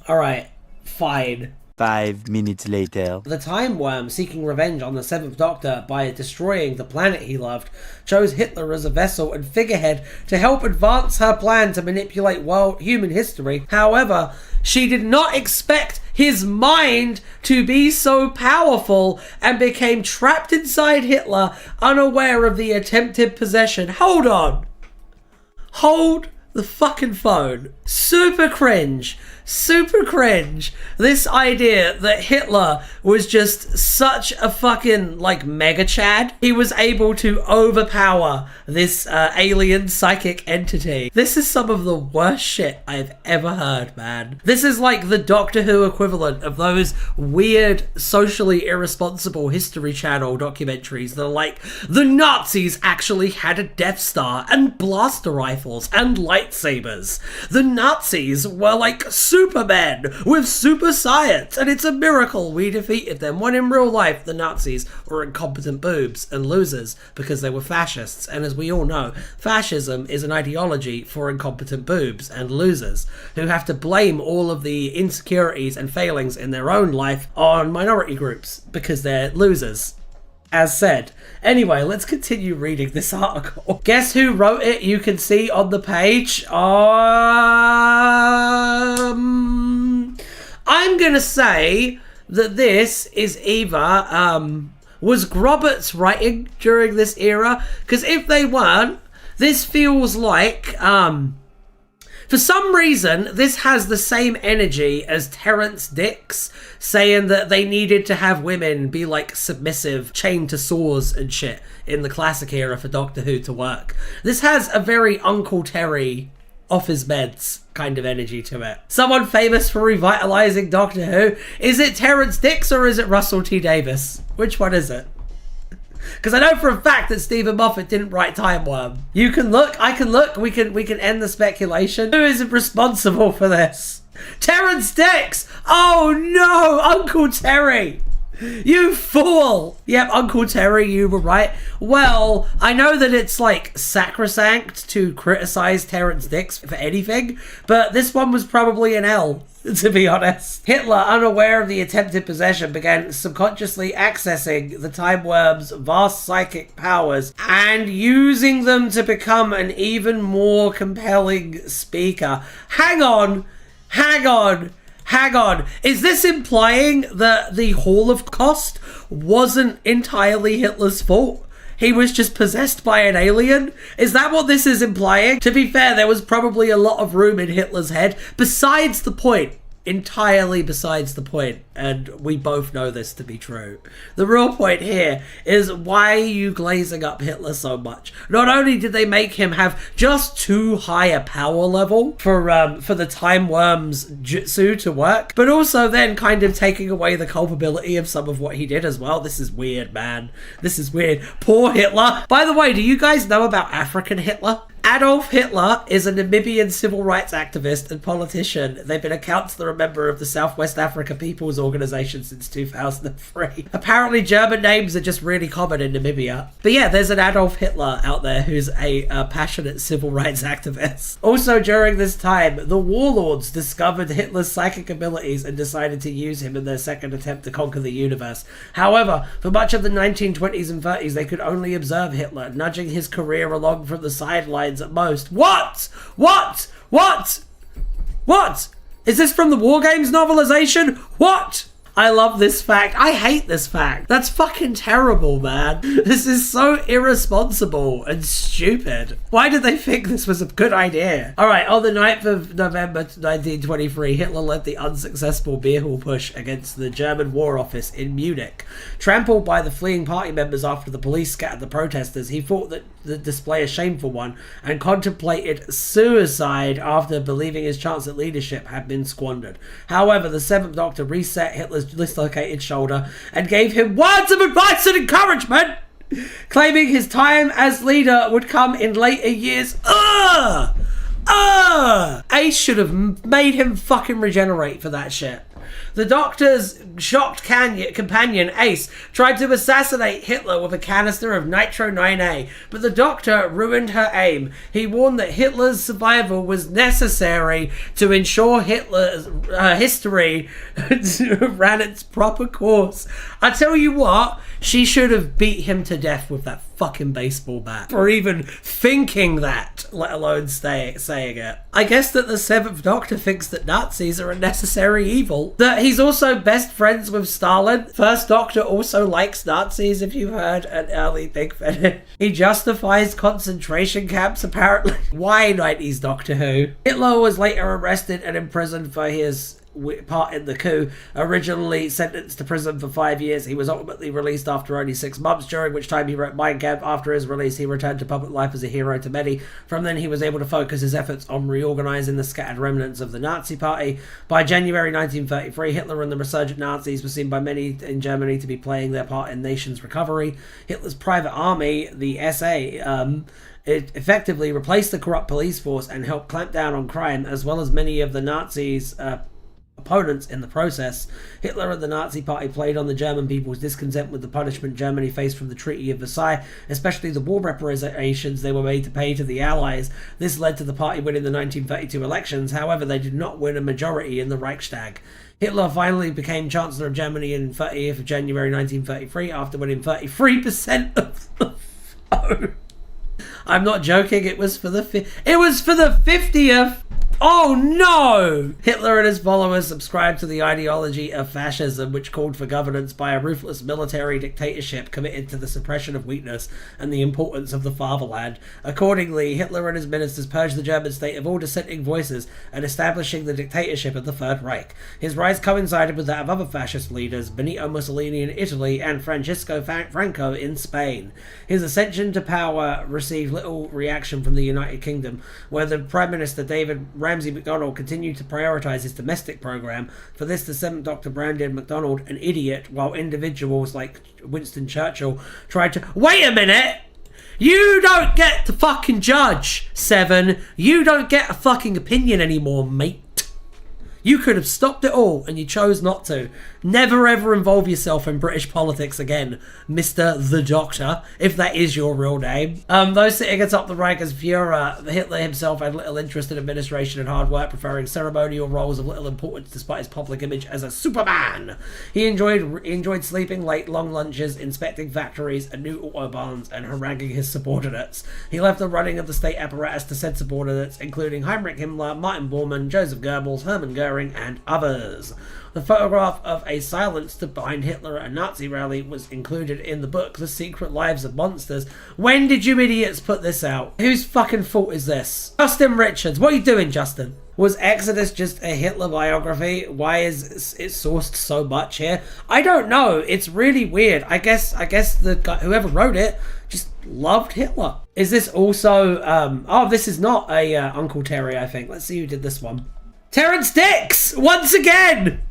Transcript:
Alright, fine. 5 minutes later. The Time Worm, seeking revenge on the Seventh Doctor by destroying the planet he loved, chose Hitler as a vessel and figurehead to help advance her plan to manipulate human history. However, she did not expect his mind to be so powerful and became trapped inside Hitler, unaware of the attempted possession. Hold on. Hold the fucking phone. Super cringe. Super cringe. This idea that Hitler was just such a fucking, like, mega chad. He was able to overpower this alien psychic entity. This is some of the worst shit I've ever heard, man. This is like the Doctor Who equivalent of those weird, socially irresponsible History Channel documentaries that are like, the Nazis actually had a Death Star and blaster rifles and lightsabers. The Nazis were like Supermen with super science, and it's a miracle we defeated them, when in real life the Nazis were incompetent boobs and losers because they were fascists. And as we all know, fascism is an ideology for incompetent boobs and losers who have to blame all of the insecurities and failings in their own life on minority groups because they're losers. As said. Anyway, let's continue reading this article. Guess who wrote it? You can see on the page. I'm gonna say that this is either, was Grobert's writing during this era? Because if they weren't, this feels like, for some reason, this has the same energy as Terrance Dicks saying that they needed to have women be like submissive, chained to saws and shit in the classic era for Doctor Who to work. This has a very Uncle Terry off his meds kind of energy to it. Someone famous for revitalizing Doctor Who. Is it Terrance Dicks or is it Russell T Davies? Which one is it? Because I know for a fact that Stephen Moffat didn't write Time Worm. You can look, I can look, we can end the speculation. Who is responsible for this? Terrance Dicks! Oh no, Uncle Terry! You fool! Yep, Uncle Terry, you were right. Well, I know that it's like sacrosanct to criticize Terrance Dicks for anything, but this one was probably an L, to be honest. Hitler, unaware of the attempted possession, began subconsciously accessing the Time Worm's vast psychic powers and using them to become an even more compelling speaker. Hang on. Is this implying that the Hall of Cost wasn't entirely Hitler's fault? He was just possessed by an alien? Is that what this is implying? To be fair, there was probably a lot of room in Hitler's head. Besides the point. Entirely besides the point, and we both know this to be true. The real point here is, why are you glazing up Hitler so much? Not only did they make him have just too high a power level for the Time Worm's jutsu to work, but also then kind of taking away the culpability of some of what he did as well. This is weird, man. This is weird. Poor Hitler. By the way, do you guys know about African Hitler? Adolf Hitler is a Namibian civil rights activist and politician. They've been a councillor, a member of the Southwest Africa People's Organization since 2003. Apparently German names are just really common in Namibia. But yeah, there's an Adolf Hitler out there who's a passionate civil rights activist. Also during this time, the warlords discovered Hitler's psychic abilities and decided to use him in their second attempt to conquer the universe. However, for much of the 1920s and 30s, they could only observe Hitler, nudging his career along from the sidelines at most. What? Is this from the War Games novelization? What? I love this fact. I hate this fact. That's fucking terrible, man. This is so irresponsible and stupid. Why did they think this was a good idea? Alright, on the 9th of November 1923, Hitler led the unsuccessful beer hall push against the German War Office in Munich. Trampled by the fleeing party members after the police scattered the protesters, he thought that the display a shameful one and contemplated suicide after believing his chance at leadership had been squandered. However, the Seventh Doctor reset Hitler's dislocated shoulder and gave him words of advice and encouragement, claiming his time as leader would come in later years. Ace should have made him fucking regenerate for that shit. The Doctor's shocked companion, Ace, tried to assassinate Hitler with a canister of Nitro 9A, but the Doctor ruined her aim. He warned that Hitler's survival was necessary to ensure Hitler's history ran its proper course. I tell you what, she should have beat him to death with that fucking baseball bat for even thinking that, let alone saying it. I guess that the 7th Doctor thinks that Nazis are a necessary evil. That he's also best friends with Stalin. First Doctor also likes Nazis, if you've heard an early Big Finish. He justifies concentration camps, apparently. Why 90s Doctor Who? Hitler was later arrested and imprisoned for his part in the coup. Originally sentenced to prison for 5 years, he was ultimately released after only 6 months, during which time he wrote Mein Kampf. After his release, he returned to public life as a hero to many. From then, he was able to focus his efforts on reorganizing the scattered remnants of the Nazi Party. By January 1933, Hitler and the resurgent Nazis were seen by many in Germany to be playing their part in nation's recovery. Hitler's private army, the SA, it effectively replaced the corrupt police force and helped clamp down on crime, as well as many of the Nazis' opponents in the process. Hitler and the Nazi Party played on the German people's discontent with the punishment Germany faced from the Treaty of Versailles, especially the war reparations they were made to pay to the Allies. This led to the party winning the 1932 elections. However, they did not win a majority in the Reichstag. Hitler finally became Chancellor of Germany on 30th of January 1933 after winning 33% of the vote. I'm not joking, it was for the 50th! Oh no! Hitler and his followers subscribed to the ideology of fascism, which called for governance by a ruthless military dictatorship committed to the suppression of weakness and the importance of the fatherland. Accordingly, Hitler and his ministers purged the German state of all dissenting voices and establishing the dictatorship of the Third Reich. His rise coincided with that of other fascist leaders, Benito Mussolini in Italy and Francisco Franco in Spain. His ascension to power received little reaction from the United Kingdom, where the Prime Minister David Ramsay MacDonald continued to prioritise his domestic programme. For this, the 7th Doctor branded MacDonald an idiot, while individuals like Winston Churchill tried to... Wait a minute! You don't get to fucking judge, Seven. You don't get a fucking opinion anymore, mate. You could have stopped it all, and you chose not to. Never ever involve yourself in British politics again, Mr. The Doctor, if that is your real name. Though sitting atop the rank as Führer, Hitler himself had little interest in administration and hard work, preferring ceremonial roles of little importance despite his public image as a Superman. He enjoyed sleeping late, long lunches, inspecting factories and new autobahns, and haranguing his subordinates. He left the running of the state apparatus to said subordinates, including Heinrich Himmler, Martin Bormann, Joseph Goebbels, Hermann Goering, and others. The photograph of a silenced behind Hitler at a Nazi rally was included in the book The Secret Lives of Monsters. When did you idiots put this out? Whose fucking fault is this? Justin Richards, what are you doing, Justin? Was Exodus just a Hitler biography? Why is it sourced so much here? I don't know. It's really weird. I guess the guy, whoever wrote it, just loved Hitler. Is this also... oh, this is not a Uncle Terry, I think. Let's see who did this one. Terrence Dicks! Once again!